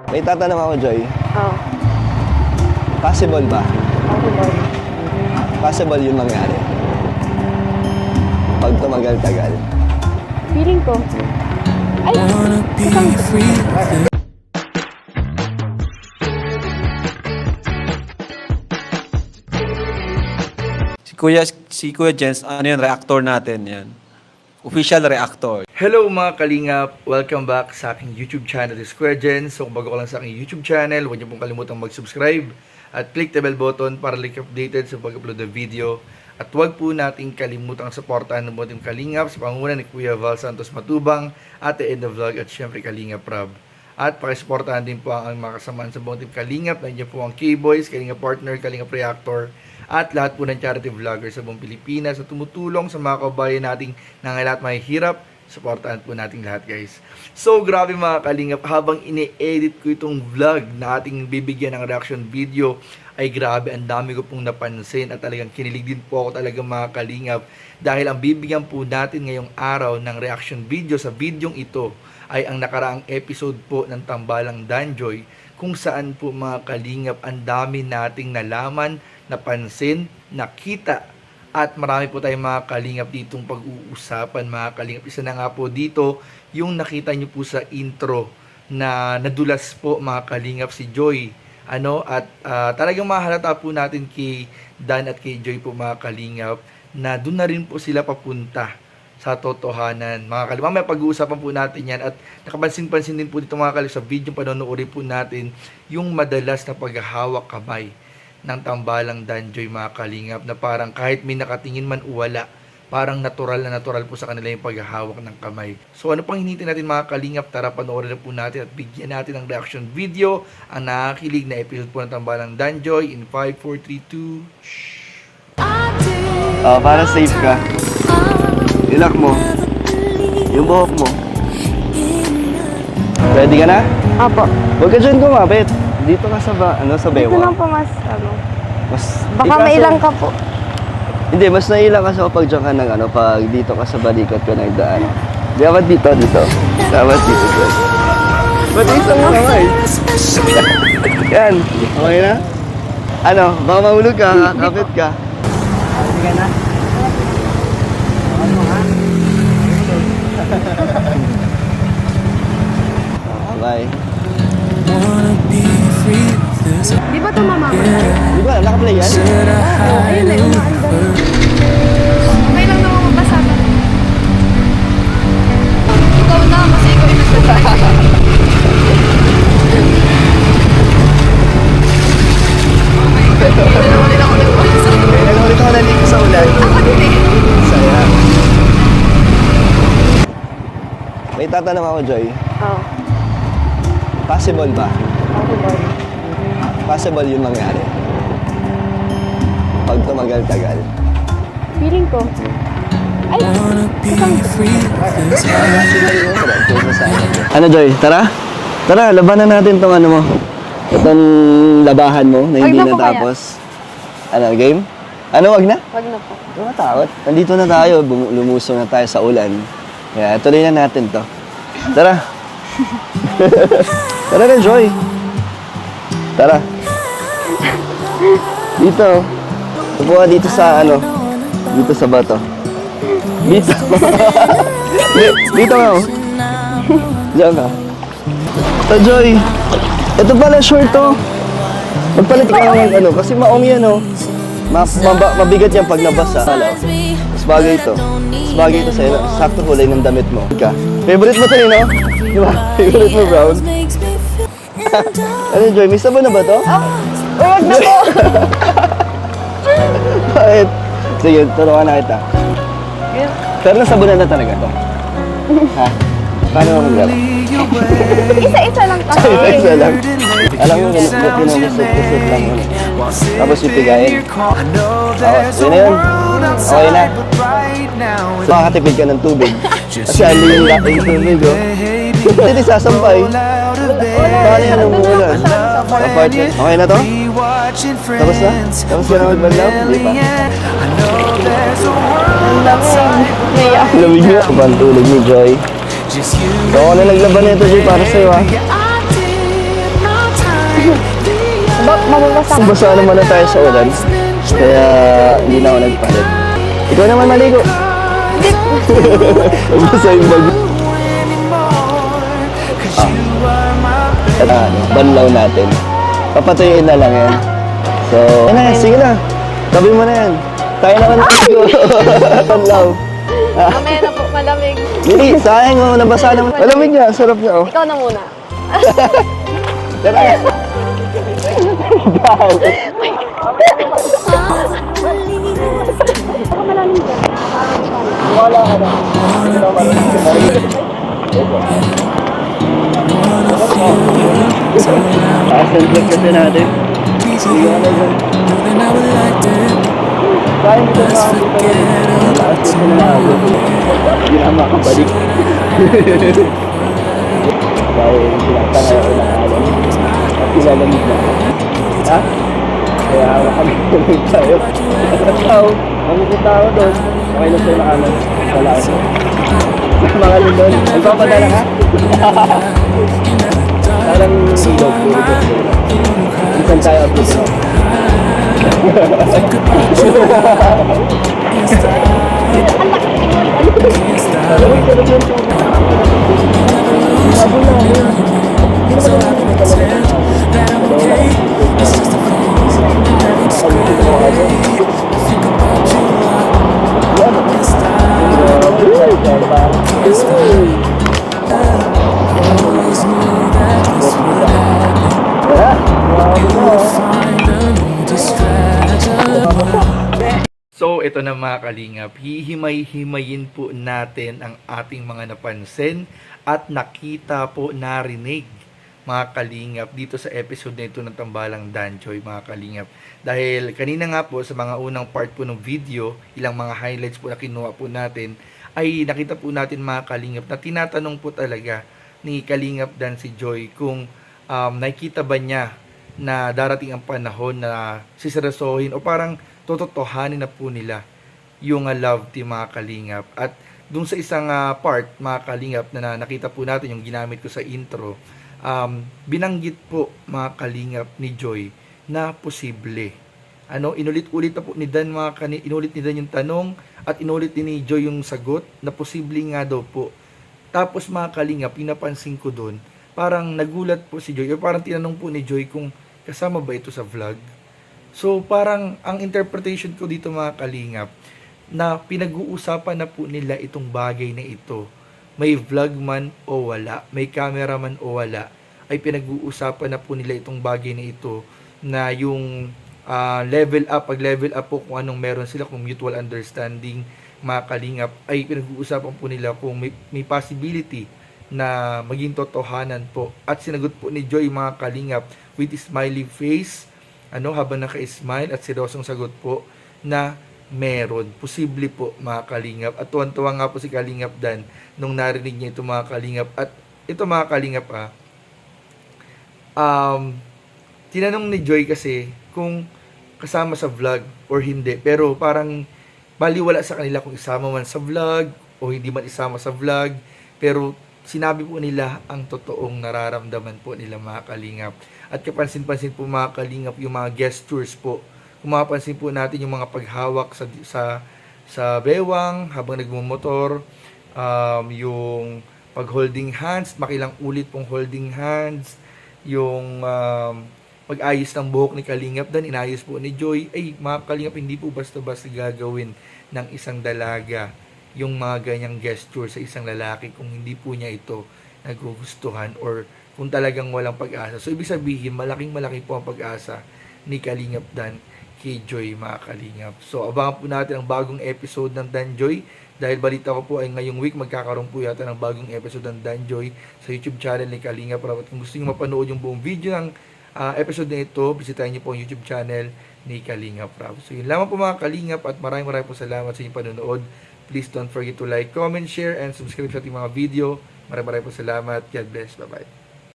May tatanong ako, Joy. Oo. Possible ba? Possible. Possible yung mangyari. Pag tumagal-tagal. Feeling ko. Ay, isang... Si Kuya Jens, ano yun, reactor natin yan. Official reactor. Hello mga kalingap! Welcome back sa aking YouTube channel, this is Kuya Jens. So kung bago ka lang sa aking YouTube channel, huwag niyo pong kalimutang mag-subscribe at click the bell button para like updated sa pag-upload ng video. At huwag po nating kalimutang supportahan ng buong kalingap sa panguna ni Kuya Val Santos Matubang, Ate Edna Vlog at syempre Kalingap Rob. At pakisuportahan din po ang mga kasamaan sa buong team Kalingap. Nandiyan po ang K-Boys, Kalingap Partner, Kalingap Reactor, at lahat po ng charity vloggers sa buong Pilipinas na tumutulong sa mga kabayan nating nangalat mahihirap. Supportahan po nating lahat, guys. So, grabe mga Kalingap, habang ine-edit ko itong vlog na ating bibigyan ng reaction video, ay grabe, ang dami ko pong napansin at talagang kinilig din po ako talaga mga Kalingap dahil ang bibigyan po natin ngayong araw ng reaction video sa videong ito ay ang nakaraang episode po ng Tambalang Danjoy, kung saan po mga Kalingap ang dami nating nalaman, napansin, nakita, at marami po tayong mga Kalingap ditong pag-uusapan mga Kalingap. Isa na nga po dito yung nakita nyo po sa intro na nadulas po mga Kalingap si Joy. Talagang mahalata po natin kay Dan at kay Joy po mga Kalingap na doon na rin po sila papunta sa totohanan mga Kalingap. Mamaya pag-uusapan po natin yan at nakapansin-pansin din po dito mga Kalingap sa video panonoodin po natin yung madalas na paghahawak kamay ng Tambalang Danjoy mga Kalingap na parang kahit may nakatingin man o wala, parang natural po sa kanila yung paghahawak ng kamay. So ano pang hinihintay natin mga Kalingap? Tara panoorin na po natin at bigyan natin ng reaction video ang nakakilig na episode po ng Tambalang Danjoy in 5, 4, 3, 2... Para safe ka. Ilak mo. Yung buhok mo. Ready ka na? Apo. Huwag ka dyan kumapit. Dito ka sa sa Dito bewa. lang po mas, Mas, baka mailang ka po. Hindi, mas nailang kasi kapag dyan ka pag dito ka sa balikat ko nagdaan. Dapat dito. Dapat dito. Ba't isang mo kamay? Yan. Okay na? Baka mahulog ka, kapit ka. Ready ka na? Bye. Di ba ito mamamatay? Di ba? Nakaplay yan? Oo, ayun na, umaandar. May lang naman mabasama. Ikaw na, kasi ikaw yung nagtatay. Nag-ulit ako naligo sa ulan. Ako din eh. Sayang. May tatanong ako, Joy. Oo. Possible ba? Possible. Possible yung mangyari. Pag tumagal-tagal. Feeling ko. Ay, isang... Joy? Tara? Tara, labanan natin tong mo. Itong labahan mo na hindi Wag na po natapos. Game? Wag na? Wag na po. Huwag matakot. Nandito na tayo, lumusong na tayo sa ulan. Kaya tuloy na natin to. Tara. Tara na, Joy. Tara. Dito. Upo ka dito sa dito sa bato. Dito. Dito nga. Diyan ka. Ito, Joy. Ito pala short to. Magpalit ka ng kasi maong yan mabigat yan pag nabasa. Mas bagay ito. Mas bagay ito sa'yo. Sakto kulay ng damit mo. Favorite mo ito no? Di ba? Favorite mo brown? Joy? May sabon na ba to? Wag na po. Bakit? Sige, turuan na kita. Pero nasabunan na talaga to. Ha? Paano mo maglaro? Isa-isa lang kasi. Isa lang. Alam mo, pinumusot-usot lang yun. Tapos ipigayin. Yun na yun. Okay na. Makakatipid ka ng tubig. Kasi ali yung dating tubig, Hindi sasampay. Paano yan ang umulan? Okay na to? Tapos na? Tapos ka na magbanlaw? Hindi pa? Lamig niya. Pantulog ni Joy. Ako na naglaban nito, Joy, para sa'yo, ha? Mababasa. Basa naman na tayo sa ulan. Kaya hindi na ako nagpalit. Ikaw naman maligo. Basa yung bag. Banlaw natin. Papatuyuin na lang yan. So, yan na, sige na. Tabi mo na yan. Tayo naman maligo. Banlaw. Mamaya na po, malamig. Hindi, sayang mo, nabasa naman. Malamig niya, sarap niya oh. Ikaw na muna. Tara. Wala ka na. Ascended kasi natin. Hindi ka na dyan. Kaya mo ito makakita kasi na ako. Hindi na makabalik. Dahil tinatangay ako ng alam. At ilalamig na ako. Ha? Kaya kami tuloy tayo. Ikaw, mamupunta ako doon. Okay lang sa'yo makanan. Salamat. Mga lindon. Magpapadala ka? Parang ilog. Isan tayo at dito. So, ito na mga kalingap, hihimay-himayin po natin ang ating mga napansin at nakita po, narinig mga kalingap dito sa episode na ito ng Tambalang Danjoy mga kalingap. Dahil kanina nga po sa mga unang part po ng video, ilang mga highlights po na kinuha po natin, ay nakita po natin mga kalingap na tinatanong po talaga ni Kalingap Dan si Joy kung nakikita ba niya na darating ang panahon na siseryosohin o parang tototohanin na po nila yung love team mga kalingap. At dun sa isang part mga kalingap na nakita po natin yung ginamit ko sa intro, binanggit po mga kalingap ni Joy na posible. Inulit-ulit na po ni Dan inulit ni Dan yung tanong at inulit din ni Joy yung sagot na posible nga daw po. Tapos mga kalingap, pinapansin ko doon, parang nagulat po si Joy o parang tinanong po ni Joy kung kasama ba ito sa vlog. So, parang ang interpretation ko dito mga kalingap, na pinag-uusapan na po nila itong bagay na ito. May vlog man o wala, may cameraman o wala, ay pinag-uusapan na po nila itong bagay na ito, na yung level up, pag level up po kung anong meron sila, kung mutual understanding mga kalingap, ay pinag-uusapan po nila kung may possibility na maging totohanan po. At sinagot po ni Joy mga kalingap with smiley face, habang naka-smile at seryosong sagot po na meron. Posible po mga kalingap. At tuwan-tuwa nga po si Kalingap Dan nung narinig niya ito mga kalingap. At ito mga kalingap tinanong ni Joy kasi kung kasama sa vlog or hindi. Pero parang baliwala sa kanila kung isama man sa vlog o hindi man isama sa vlog. Pero sinabi po nila ang totoong nararamdaman po nila mga kalingap. At kapansin-pansin po mga kalingap yung mga gestures po. Kung mapapansin po natin yung mga paghawak sa bewang habang nagmumotor, yung pag-holding hands, makilang ulit pong holding hands, yung pag-ayos ng buhok ni Kalingap Dan, inayos po ni Joy. Ay mga kalingap, hindi po basta-basta gagawin ng isang dalaga yung mga ganyang gesture sa isang lalaki kung hindi po niya ito nagugustuhan or kung talagang walang pag-asa. So, ibig sabihin, malaking-malaki po ang pag-asa ni Kalingap Dan kay Joy, mga kalingap. So, abangan po natin ang bagong episode ng Dan Joy. Dahil balita ko po ay ngayong week, magkakaroon po yata ng bagong episode ng Dan Joy sa YouTube channel ni Kalingap. At kung gusto niyo mapanood yung buong video ng episode na ito, bisitahin niyo po ang YouTube channel ni Kalingap. So, yun lamang po mga kalingap at maraming po salamat sa inyong panonood. Please don't forget to like, comment, share, and subscribe sa ating mga video. Maraming po salamat. God bless. Bye-bye.